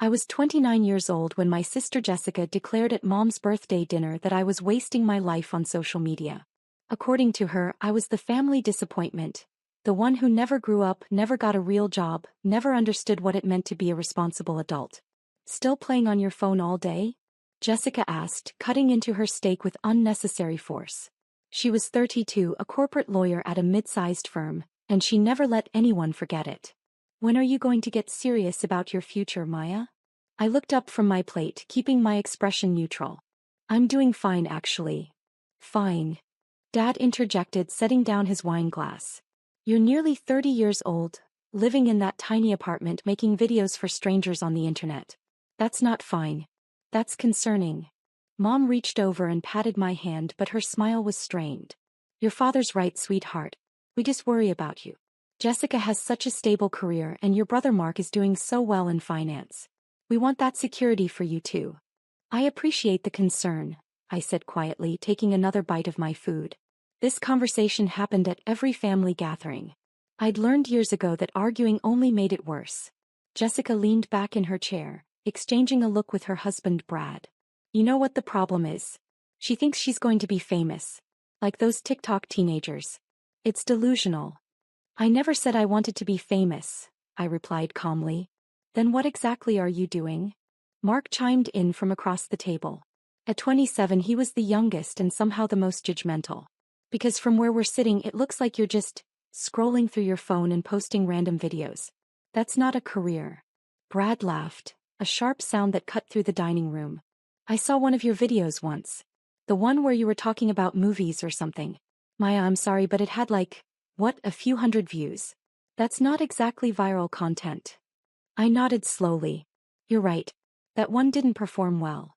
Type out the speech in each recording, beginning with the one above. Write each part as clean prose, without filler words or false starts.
I was 29 years old when my sister Jessica declared at Mom's birthday dinner that I was wasting my life on social media. According to her, I was the family disappointment, the one who never grew up, never got a real job, never understood what it meant to be a responsible adult. Still playing on your phone all day? Jessica asked, cutting into her steak with unnecessary force. She was 32, a corporate lawyer at a mid-sized firm, and she never let anyone forget it. When are you going to get serious about your future, Maya? I looked up from my plate, keeping my expression neutral. I'm doing fine, actually. Fine. Dad interjected, setting down his wine glass. You're nearly 30 years old, living in that tiny apartment making videos for strangers on the internet. That's not fine. That's concerning. Mom reached over and patted my hand, but her smile was strained. Your father's right, sweetheart. We just worry about you. Jessica has such a stable career and your brother Mark is doing so well in finance. We want that security for you too. I appreciate the concern, I said quietly, taking another bite of my food. This conversation happened at every family gathering. I'd learned years ago that arguing only made it worse. Jessica leaned back in her chair, exchanging a look with her husband Brad. You know what the problem is? She thinks she's going to be famous. Like those TikTok teenagers. It's delusional. I never said I wanted to be famous, I replied calmly. Then what exactly are you doing? Mark chimed in from across the table. At 27 he was the youngest and somehow the most judgmental. Because from where we're sitting it looks like you're just scrolling through your phone and posting random videos. That's not a career. Brad laughed, a sharp sound that cut through the dining room. I saw one of your videos once. The one where you were talking about movies or something. Maya, I'm sorry, but it had a few hundred views. That's not exactly viral content. I nodded slowly. You're right. That one didn't perform well.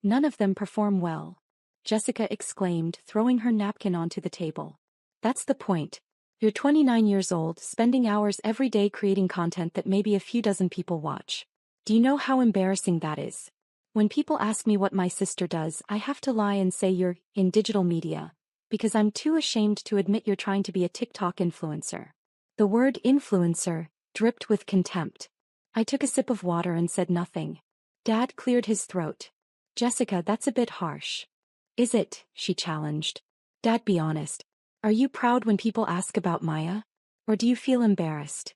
None of them perform well, Jessica exclaimed, throwing her napkin onto the table. That's the point. You're 29 years old, spending hours every day creating content that maybe a few dozen people watch. Do you know how embarrassing that is? When people ask me what my sister does, I have to lie and say you're in digital media, because I'm too ashamed to admit you're trying to be a TikTok influencer. The word influencer dripped with contempt. I took a sip of water and said nothing. Dad cleared his throat. Jessica, that's a bit harsh. Is it? She challenged. Dad, be honest. Are you proud when people ask about Maya? Or do you feel embarrassed?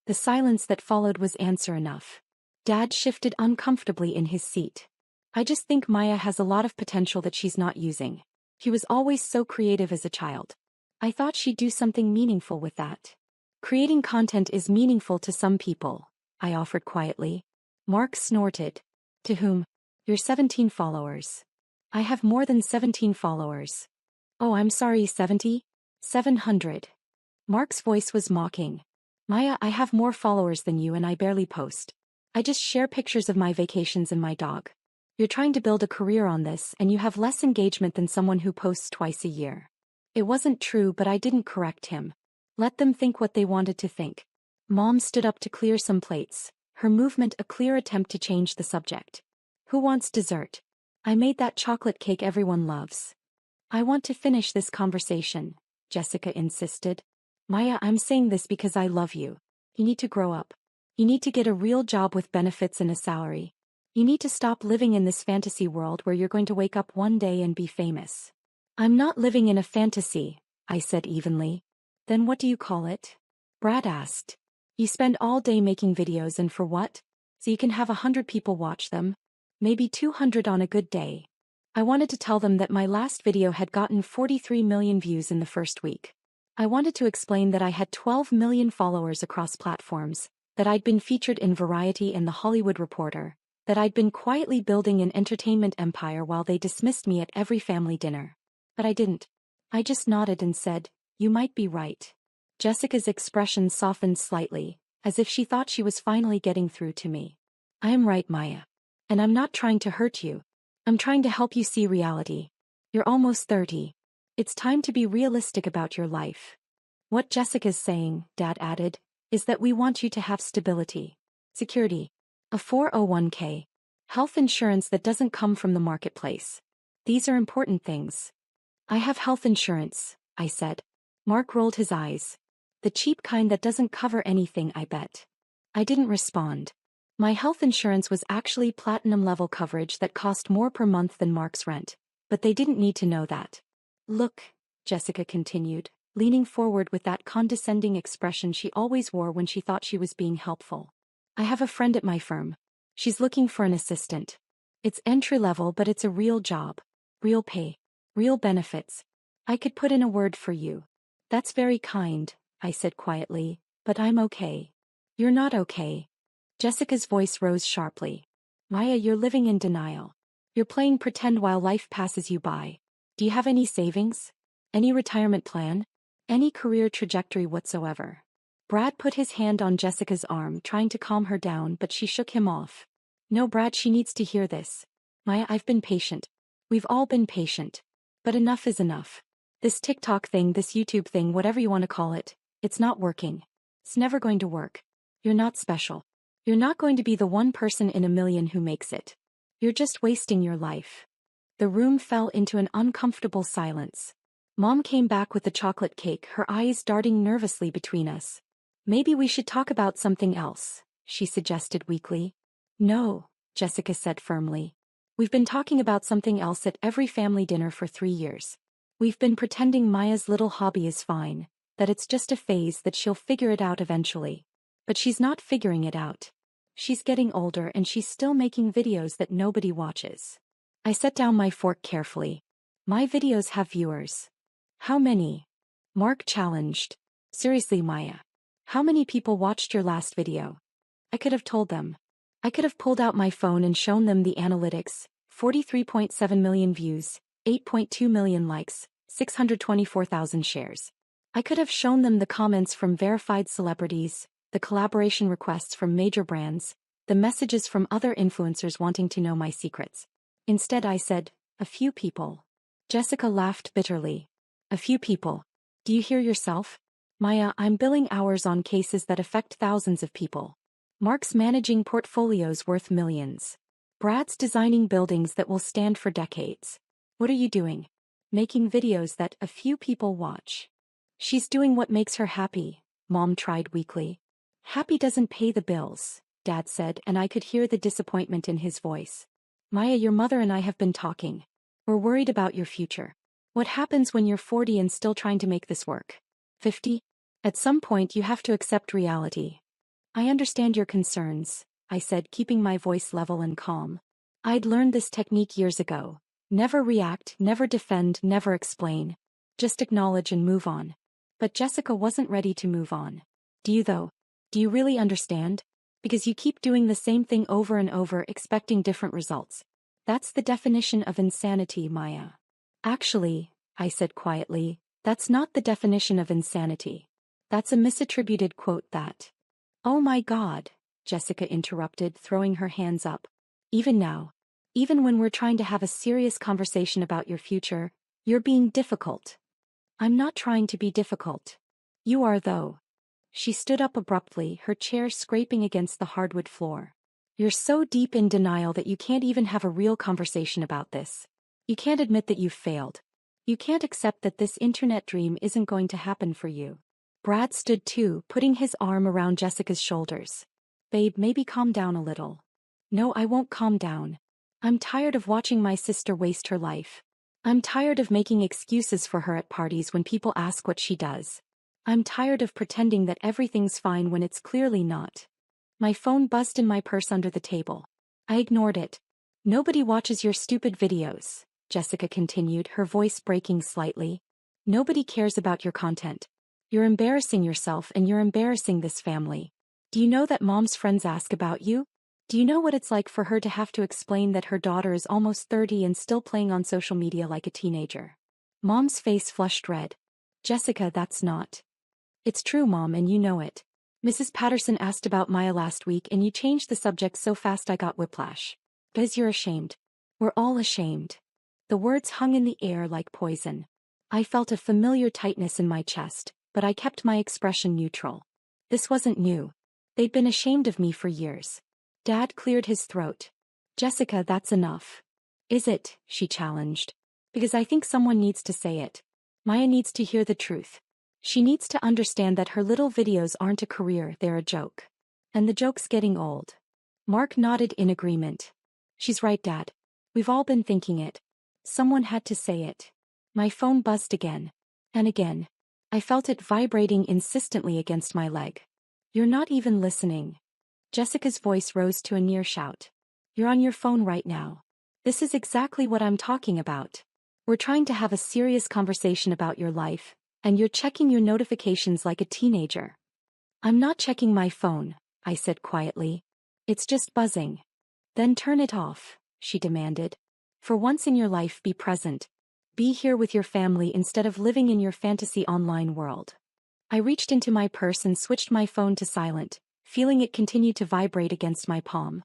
The silence that followed was answer enough. Dad shifted uncomfortably in his seat. I just think Maya has a lot of potential that she's not using. She was always so creative as a child. I thought she'd do something meaningful with that. Creating content is meaningful to some people, I offered quietly. Mark snorted. To whom? Your 17 followers. I have more than 17 followers. Oh, I'm sorry, 70? 700. Mark's voice was mocking. Maya, I have more followers than you and I barely post. I just share pictures of my vacations and my dog. You're trying to build a career on this and you have less engagement than someone who posts twice a year. It wasn't true, but I didn't correct him. Let them think what they wanted to think. Mom stood up to clear some plates, her movement a clear attempt to change the subject. Who wants dessert? I made that chocolate cake everyone loves. I want to finish this conversation, Jessica insisted. Maya, I'm saying this because I love you. You need to grow up. You need to get a real job with benefits and a salary. You need to stop living in this fantasy world where you're going to wake up one day and be famous. I'm not living in a fantasy, I said evenly. Then what do you call it? Brad asked. You spend all day making videos and for what? So you can have 100 people watch them? Maybe 200 on a good day. I wanted to tell them that my last video had gotten 43 million views in the first week. I wanted to explain that I had 12 million followers across platforms, that I'd been featured in Variety and The Hollywood Reporter, that I'd been quietly building an entertainment empire while they dismissed me at every family dinner. But I didn't. I just nodded and said, you might be right. Jessica's expression softened slightly, as if she thought she was finally getting through to me. I am right, Maya. And I'm not trying to hurt you. I'm trying to help you see reality. You're almost 30. It's time to be realistic about your life. What Jessica's saying, Dad added, is that we want you to have stability, security, a 401k, health insurance that doesn't come from the marketplace. These are important things. I have health insurance, I said. Mark rolled his eyes. The cheap kind that doesn't cover anything, I bet. I didn't respond. My health insurance was actually platinum level coverage that cost more per month than Mark's rent, but they didn't need to know that. Look, Jessica continued, leaning forward with that condescending expression she always wore when she thought she was being helpful. I have a friend at my firm. She's looking for an assistant. It's entry level, but it's a real job. Real pay. Real benefits. I could put in a word for you. That's very kind, I said quietly, but I'm okay. You're not okay. Jessica's voice rose sharply. Maya, you're living in denial. You're playing pretend while life passes you by. Do you have any savings? Any retirement plan? Any career trajectory whatsoever? Brad put his hand on Jessica's arm, trying to calm her down, but she shook him off. No, Brad, she needs to hear this. Maya, I've been patient. We've all been patient. But enough is enough. This TikTok thing, this YouTube thing, whatever you want to call it, it's not working. It's never going to work. You're not special. You're not going to be the one person in a million who makes it. You're just wasting your life. The room fell into an uncomfortable silence. Mom came back with the chocolate cake, her eyes darting nervously between us. Maybe we should talk about something else, she suggested weakly. No, Jessica said firmly. We've been talking about something else at every family dinner for 3 years. We've been pretending Maya's little hobby is fine, that it's just a phase, that she'll figure it out eventually. But she's not figuring it out. She's getting older and she's still making videos that nobody watches. I set down my fork carefully. My videos have viewers. How many? Mark challenged. Seriously, Maya. How many people watched your last video? I could have told them. I could have pulled out my phone and shown them the analytics. 43.7 million views, 8.2 million likes, 624,000 shares. I could have shown them the comments from verified celebrities, the collaboration requests from major brands, the messages from other influencers wanting to know my secrets. Instead I said, a few people. Jessica laughed bitterly. A few people. Do you hear yourself? Maya, I'm billing hours on cases that affect thousands of people. Mark's managing portfolios worth millions. Brad's designing buildings that will stand for decades. What are you doing? Making videos that a few people watch. She's doing what makes her happy, Mom tried weakly. Happy doesn't pay the bills, Dad said, and I could hear the disappointment in his voice. Maya, your mother and I have been talking. We're worried about your future. What happens when you're 40 and still trying to make this work? 50? At some point you have to accept reality. I understand your concerns, I said, keeping my voice level and calm. I'd learned this technique years ago. Never react, never defend, never explain. Just acknowledge and move on. But Jessica wasn't ready to move on. Do you though? Do you really understand? Because you keep doing the same thing over and over, expecting different results. That's the definition of insanity, Maya. Actually, I said quietly, that's not the definition of insanity. That's a misattributed quote that. Oh my God, Jessica interrupted, throwing her hands up. Even now, even when we're trying to have a serious conversation about your future, you're being difficult. I'm not trying to be difficult. You are though. She stood up abruptly, her chair scraping against the hardwood floor. You're so deep in denial that you can't even have a real conversation about this. You can't admit that you've failed. You can't accept that this internet dream isn't going to happen for you. Brad stood too, putting his arm around Jessica's shoulders. Babe, maybe calm down a little. No, I won't calm down. I'm tired of watching my sister waste her life. I'm tired of making excuses for her at parties when people ask what she does. I'm tired of pretending that everything's fine when it's clearly not. My phone buzzed in my purse under the table. I ignored it. Nobody watches your stupid videos, Jessica continued, her voice breaking slightly. Nobody cares about your content. You're embarrassing yourself and you're embarrassing this family. Do you know that Mom's friends ask about you? Do you know what it's like for her to have to explain that her daughter is almost 30 and still playing on social media like a teenager? Mom's face flushed red. Jessica, that's not. It's true, Mom, and you know it. Mrs. Patterson asked about Maya last week and you changed the subject so fast I got whiplash. Because you're ashamed. We're all ashamed. The words hung in the air like poison. I felt a familiar tightness in my chest, but I kept my expression neutral. This wasn't new. They'd been ashamed of me for years. Dad cleared his throat. Jessica, that's enough. Is it? She challenged. Because I think someone needs to say it. Maya needs to hear the truth. She needs to understand that her little videos aren't a career, they're a joke. And the joke's getting old. Mark nodded in agreement. She's right, Dad. We've all been thinking it. Someone had to say it. My phone buzzed again. And again. I felt it vibrating insistently against my leg. You're not even listening. Jessica's voice rose to a near shout. You're on your phone right now. This is exactly what I'm talking about. We're trying to have a serious conversation about your life, and you're checking your notifications like a teenager. I'm not checking my phone, I said quietly. It's just buzzing. Then turn it off, she demanded. For once in your life, be present. Be here with your family instead of living in your fantasy online world. I reached into my purse and switched my phone to silent, feeling it continue to vibrate against my palm.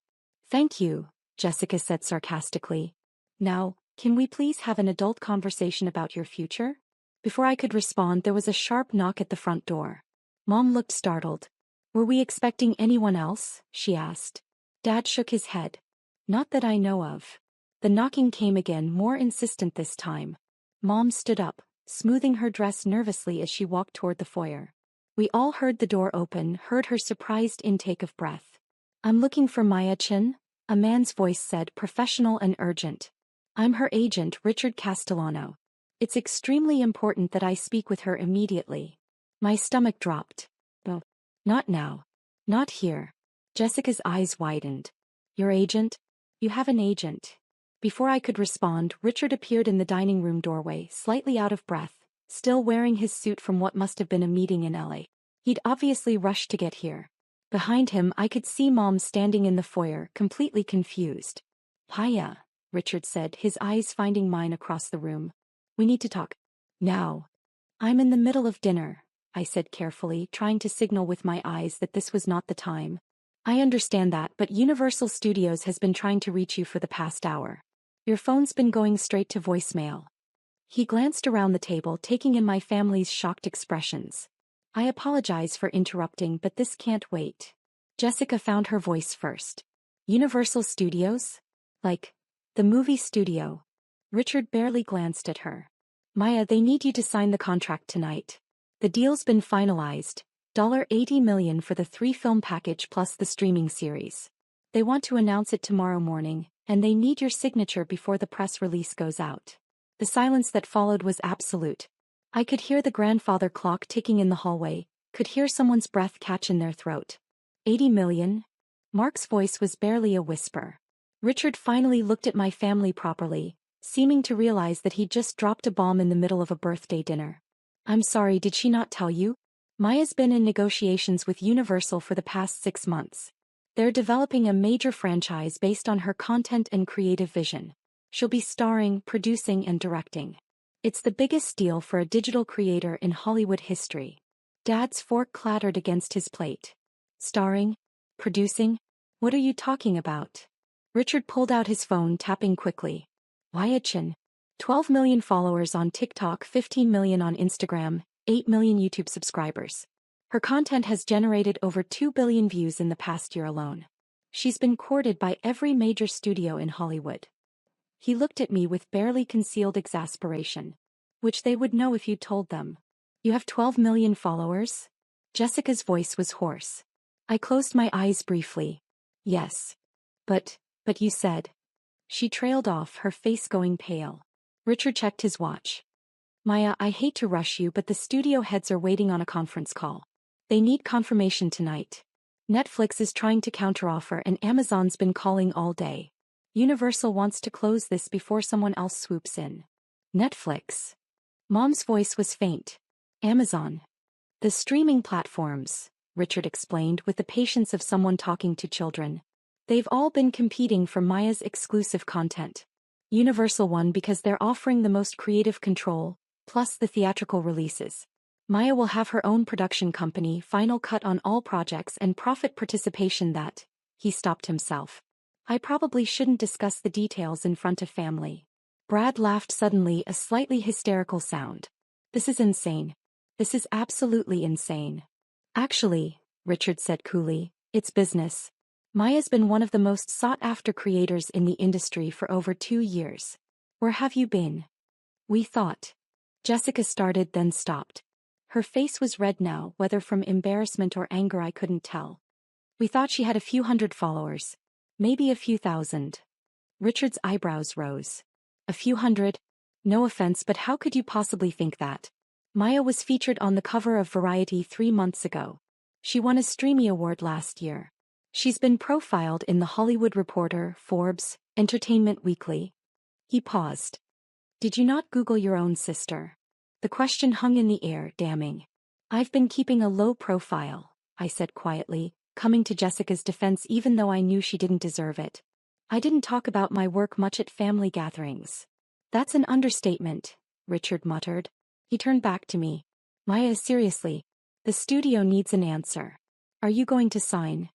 Thank you, Jessica said sarcastically. Now, can we please have an adult conversation about your future? Before I could respond, there was a sharp knock at the front door. Mom looked startled. Were we expecting anyone else? She asked. Dad shook his head. Not that I know of. The knocking came again, more insistent this time. Mom stood up, smoothing her dress nervously as she walked toward the foyer. We all heard the door open, heard her surprised intake of breath. I'm looking for Maya Chin, a man's voice said, professional and urgent. I'm her agent, Richard Castellano. It's extremely important that I speak with her immediately. My stomach dropped. Oh, not now. Not here. Jessica's eyes widened. Your agent? You have an agent. Before I could respond, Richard appeared in the dining room doorway, slightly out of breath, still wearing his suit from what must have been a meeting in LA. He'd obviously rushed to get here. Behind him, I could see Mom standing in the foyer, completely confused. Hiya, Richard said, his eyes finding mine across the room. We need to talk. Now. I'm in the middle of dinner, I said carefully, trying to signal with my eyes that this was not the time. I understand that, but Universal Studios has been trying to reach you for the past hour. Your phone's been going straight to voicemail. He glanced around the table, taking in my family's shocked expressions. I apologize for interrupting, but this can't wait. Jessica found her voice first. Universal Studios? Like, the movie studio. Richard barely glanced at her. Maya, they need you to sign the contract tonight. The deal's been finalized. $80 million for the 3-film package plus the streaming series. They want to announce it tomorrow morning, and they need your signature before the press release goes out. The silence that followed was absolute. I could hear the grandfather clock ticking in the hallway, could hear someone's breath catch in their throat. 80 million? Mark's voice was barely a whisper. Richard finally looked at my family properly, seeming to realize that he'd just dropped a bomb in the middle of a birthday dinner. I'm sorry, did she not tell you? Maya's been in negotiations with Universal for the past 6 months. They're developing a major franchise based on her content and creative vision. She'll be starring, producing, and directing. It's the biggest deal for a digital creator in Hollywood history. Dad's fork clattered against his plate. Starring? Producing? What are you talking about? Richard pulled out his phone, tapping quickly. Maya Chin. 12 million followers on TikTok, 15 million on Instagram, 8 million YouTube subscribers. Her content has generated over 2 billion views in the past year alone. She's been courted by every major studio in Hollywood. He looked at me with barely concealed exasperation. Which they would know if you told them. You have 12 million followers? Jessica's voice was hoarse. I closed my eyes briefly. Yes. But you said. She trailed off, her face going pale. Richard checked his watch. Maya, I hate to rush you, but the studio heads are waiting on a conference call. They need confirmation tonight. Netflix is trying to counteroffer and Amazon's been calling all day. Universal wants to close this before someone else swoops in. Netflix. Mom's voice was faint. Amazon. The streaming platforms, Richard explained with the patience of someone talking to children. They've all been competing for Maya's exclusive content. Universal won because they're offering the most creative control, plus the theatrical releases. Maya will have her own production company, final cut on all projects, and profit participation that. He stopped himself. I probably shouldn't discuss the details in front of family. Brad laughed suddenly, a slightly hysterical sound. This is insane. This is absolutely insane. Actually, Richard said coolly, it's business. Maya's been one of the most sought-after creators in the industry for over 2 years. Where have you been? We thought. Jessica started, then stopped. Her face was red now, whether from embarrassment or anger I couldn't tell. We thought she had a few hundred followers. Maybe a few thousand. Richard's eyebrows rose. A few hundred? No offense, but how could you possibly think that? Maya was featured on the cover of Variety 3 months ago. She won a Streamy Award last year. She's been profiled in The Hollywood Reporter, Forbes, Entertainment Weekly. He paused. Did you not Google your own sister? The question hung in the air, damning. I've been keeping a low profile, I said quietly, coming to Jessica's defense even though I knew she didn't deserve it. I didn't talk about my work much at family gatherings. That's an understatement, Richard muttered. He turned back to me. Maya, seriously. The studio needs an answer. Are you going to sign?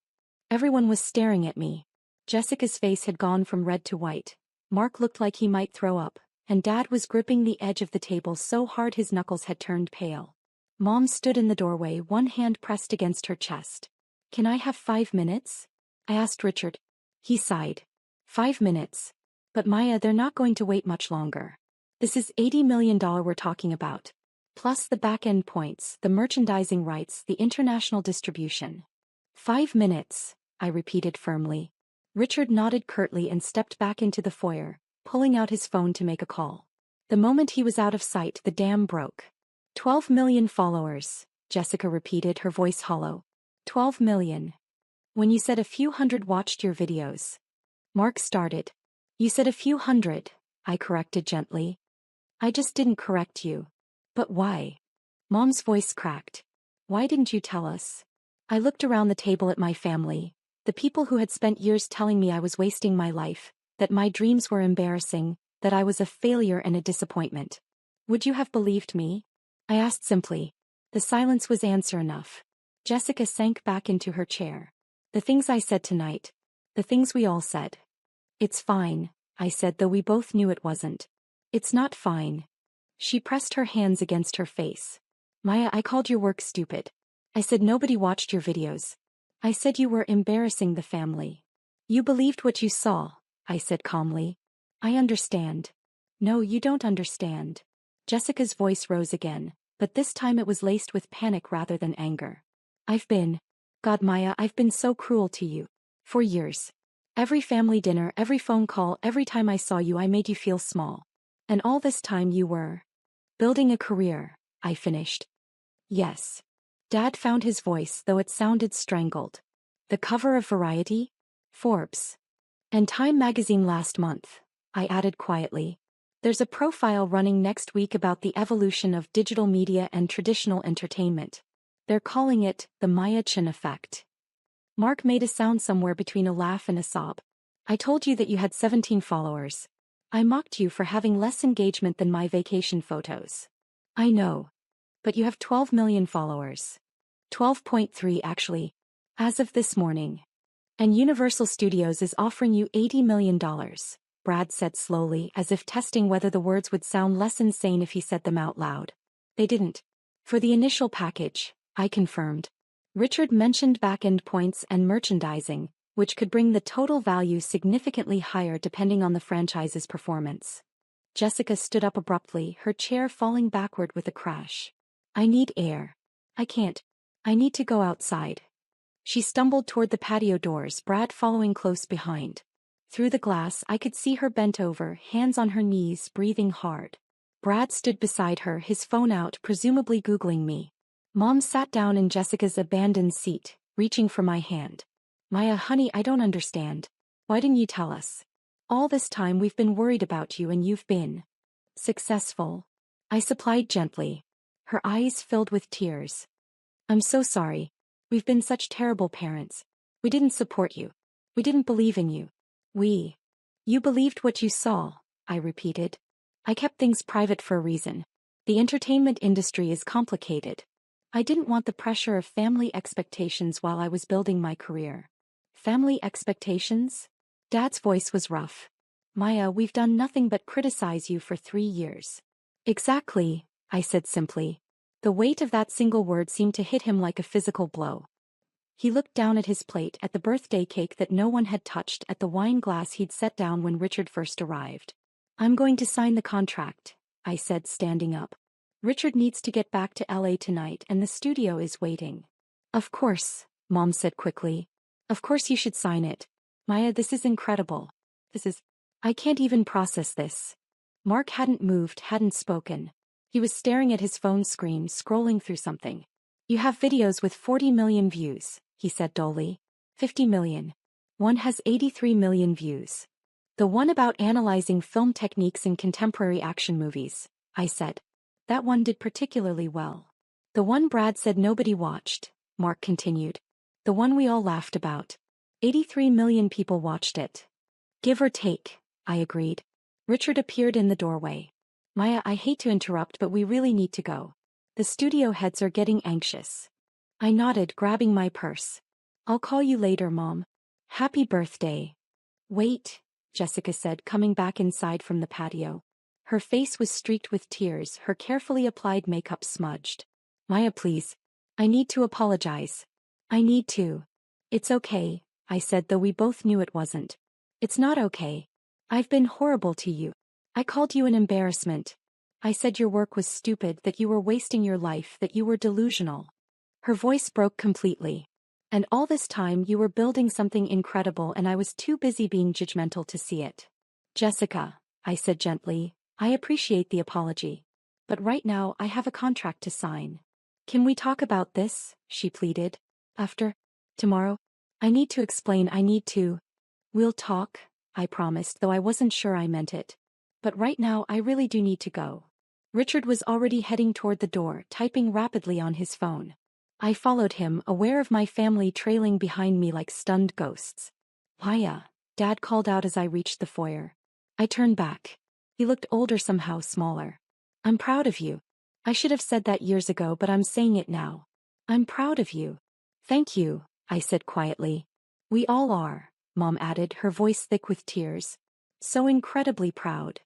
Everyone was staring at me. Jessica's face had gone from red to white. Mark looked like he might throw up, and Dad was gripping the edge of the table so hard his knuckles had turned pale. Mom stood in the doorway, one hand pressed against her chest. Can I have 5 minutes? I asked Richard. He sighed. 5 minutes. But Maya, they're not going to wait much longer. This is $80 million we're talking about. Plus the back-end points, the merchandising rights, the international distribution. 5 minutes, I repeated firmly. Richard nodded curtly and stepped back into the foyer, pulling out his phone to make a call. The moment he was out of sight, the dam broke. 12 million followers, Jessica repeated, her voice hollow. 12 million. When you said a few hundred watched your videos. Mark started. You said a few hundred, I corrected gently. I just didn't correct you. But why? Mom's voice cracked. Why didn't you tell us? I looked around the table at my family, the people who had spent years telling me I was wasting my life, that my dreams were embarrassing, that I was a failure and a disappointment. Would you have believed me? I asked simply. The silence was answer enough. Jessica sank back into her chair. The things I said tonight. The things we all said. It's fine, I said, though we both knew it wasn't. It's not fine. She pressed her hands against her face. Maya, I called your work stupid. I said nobody watched your videos. I said you were embarrassing the family. You believed what you saw, I said calmly. I understand. No, you don't understand. Jessica's voice rose again, but this time it was laced with panic rather than anger. God, Maya, I've been so cruel to you. For years. Every family dinner, every phone call, every time I saw you I made you feel small. And all this time you were building a career, I finished. Yes. Dad found his voice, though it sounded strangled. The cover of Variety, Forbes, and Time magazine last month, I added quietly. There's a profile running next week about the evolution of digital media and traditional entertainment. They're calling it the Maya Chen effect. Mark made a sound somewhere between a laugh and a sob. I told you that you had 17 followers. I mocked you for having less engagement than my vacation photos. I know. But you have 12 million followers. 12.3 actually. As of this morning. And Universal Studios is offering you $80 million, Brad said slowly, as if testing whether the words would sound less insane if he said them out loud. They didn't. For the initial package, I confirmed. Richard mentioned back-end points and merchandising, which could bring the total value significantly higher depending on the franchise's performance. Jessica stood up abruptly, her chair falling backward with a crash. I need air. I can't. I need to go outside. She stumbled toward the patio doors, Brad following close behind. Through the glass I could see her bent over, hands on her knees, breathing hard. Brad stood beside her, his phone out, presumably Googling me. Mom sat down in Jessica's abandoned seat, reaching for my hand. Maya, honey, I don't understand. Why didn't you tell us? All this time we've been worried about you and you've been successful. I supplied gently. Her eyes filled with tears. I'm so sorry. We've been such terrible parents. We didn't support you. We didn't believe in you. You believed what you saw, I repeated. I kept things private for a reason. The entertainment industry is complicated. I didn't want the pressure of family expectations while I was building my career. Family expectations? Dad's voice was rough. Maya, we've done nothing but criticize you for 3 years. Exactly, I said simply. The weight of that single word seemed to hit him like a physical blow. He looked down at his plate, at the birthday cake that no one had touched, at the wine glass he'd set down when Richard first arrived. I'm going to sign the contract, I said, standing up. Richard needs to get back to LA tonight and the studio is waiting. Of course, Mom said quickly. Of course you should sign it. Maya, this is incredible. I can't even process this. Mark hadn't moved, hadn't spoken. He was staring at his phone screen, scrolling through something. You have videos with 40 million views, he said dully. 50 million. One has 83 million views. The one about analyzing film techniques in contemporary action movies, I said. That one did particularly well. The one Brad said nobody watched, Mark continued. The one we all laughed about. 83 million people watched it. Give or take, I agreed. Richard appeared in the doorway. Maya, I hate to interrupt, but we really need to go. The studio heads are getting anxious. I nodded, grabbing my purse. I'll call you later, Mom. Happy birthday. Wait, Jessica said, coming back inside from the patio. Her face was streaked with tears, her carefully applied makeup smudged. Maya, please. I need to apologize. I need to. It's okay, I said, though we both knew it wasn't. It's not okay. I've been horrible to you. I called you an embarrassment. I said your work was stupid, that you were wasting your life, that you were delusional. Her voice broke completely. And all this time you were building something incredible and I was too busy being judgmental to see it. Jessica, I said gently, I appreciate the apology. But right now I have a contract to sign. Can we talk about this? She pleaded. After? Tomorrow? I need to explain, I need to. We'll talk, I promised, though I wasn't sure I meant it. But right now I really do need to go. Richard was already heading toward the door, typing rapidly on his phone. I followed him, aware of my family trailing behind me like stunned ghosts. Maya, Dad called out as I reached the foyer. I turned back. He looked older, somehow smaller. I'm proud of you. I should have said that years ago, but I'm saying it now. I'm proud of you. Thank you, I said quietly. We all are, Mom added, her voice thick with tears. So incredibly proud.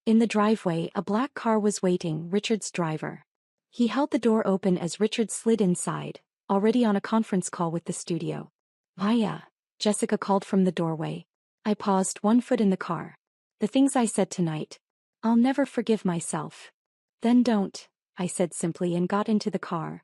In the driveway, a black car was waiting, Richard's driver. He held the door open as Richard slid inside, already on a conference call with the studio. Maya, Jessica called from the doorway. I paused, one foot in the car. The things I said tonight. I'll never forgive myself. Then don't, I said simply and got into the car.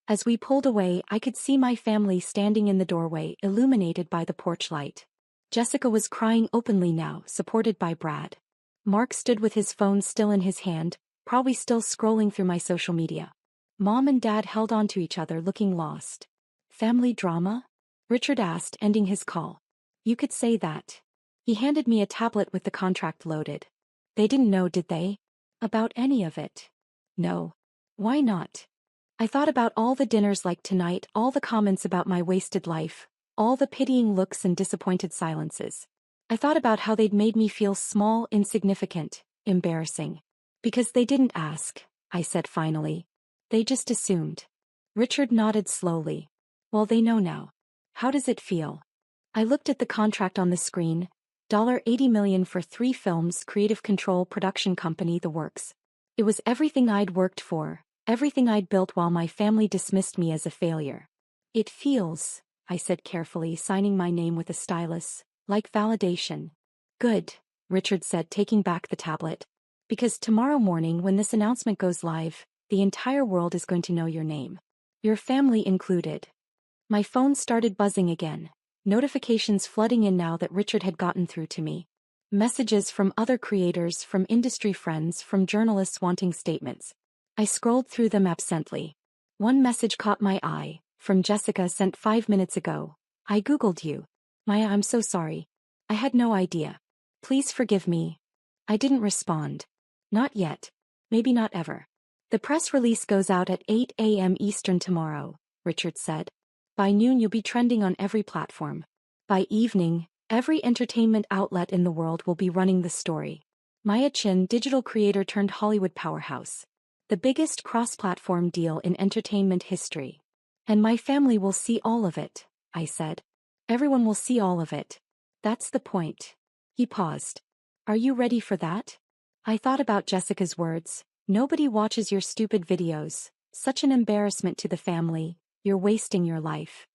As we pulled away, I could see my family standing in the doorway, illuminated by the porch light. Jessica was crying openly now, supported by Brad. Mark stood with his phone still in his hand, probably still scrolling through my social media. Mom and Dad held on to each other, looking lost. Family drama? Richard asked, ending his call. You could say that. He handed me a tablet with the contract loaded. They didn't know, did they? About any of it? No. Why not? I thought about all the dinners like tonight, all the comments about my wasted life, all the pitying looks and disappointed silences. I thought about how they'd made me feel small, insignificant, embarrassing. Because they didn't ask, I said finally. They just assumed. Richard nodded slowly. Well, they know now. How does it feel? I looked at the contract on the screen. $80 million for 3 films, creative control, production company, the works. It was everything I'd worked for, everything I'd built while my family dismissed me as a failure. It feels, I said carefully, signing my name with a stylus, like validation. Good, Richard said, taking back the tablet. Because tomorrow morning when this announcement goes live, the entire world is going to know your name. Your family included. My phone started buzzing again. Notifications flooding in now that Richard had gotten through to me. Messages from other creators, from industry friends, from journalists wanting statements. I scrolled through them absently. One message caught my eye, from Jessica, sent 5 minutes ago. I googled you. Maya, I'm so sorry. I had no idea. Please forgive me. I didn't respond. Not yet. Maybe not ever. The press release goes out at 8 a.m. Eastern tomorrow, Richard said. By noon you'll be trending on every platform. By evening, every entertainment outlet in the world will be running the story. Maya Chin, digital creator turned Hollywood powerhouse. The biggest cross-platform deal in entertainment history. And my family will see all of it, I said. Everyone will see all of it. That's the point. He paused. Are you ready for that? I thought about Jessica's words. Nobody watches your stupid videos. Such an embarrassment to the family. You're wasting your life.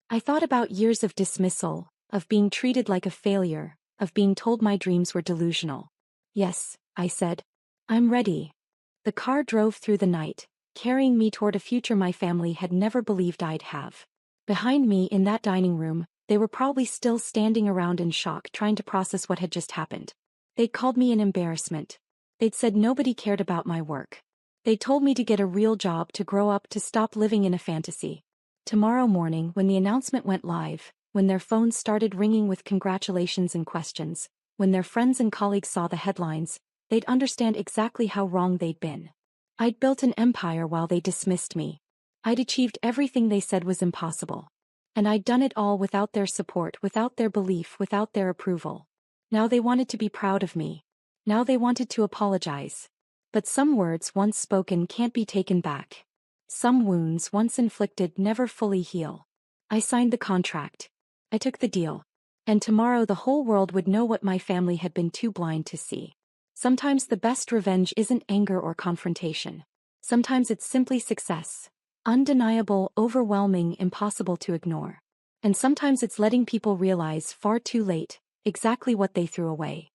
I thought about years of dismissal, of being treated like a failure, of being told my dreams were delusional. Yes, I said. I'm ready. The car drove through the night, carrying me toward a future my family had never believed I'd have. Behind me in that dining room, They were probably still standing around in shock trying to process what had just happened. They'd called me an embarrassment. They'd said nobody cared about my work. They told me to get a real job, to grow up, to stop living in a fantasy. Tomorrow morning, when the announcement went live, when their phones started ringing with congratulations and questions, when their friends and colleagues saw the headlines, they'd understand exactly how wrong they'd been. I'd built an empire while they dismissed me. I'd achieved everything they said was impossible. And I'd done it all without their support, without their belief, without their approval. Now they wanted to be proud of me. Now they wanted to apologize. But some words once spoken can't be taken back. Some wounds once inflicted never fully heal. I signed the contract. I took the deal. And tomorrow the whole world would know what my family had been too blind to see. Sometimes the best revenge isn't anger or confrontation. Sometimes it's simply success. Undeniable, overwhelming, impossible to ignore. And sometimes it's letting people realize far too late exactly what they threw away.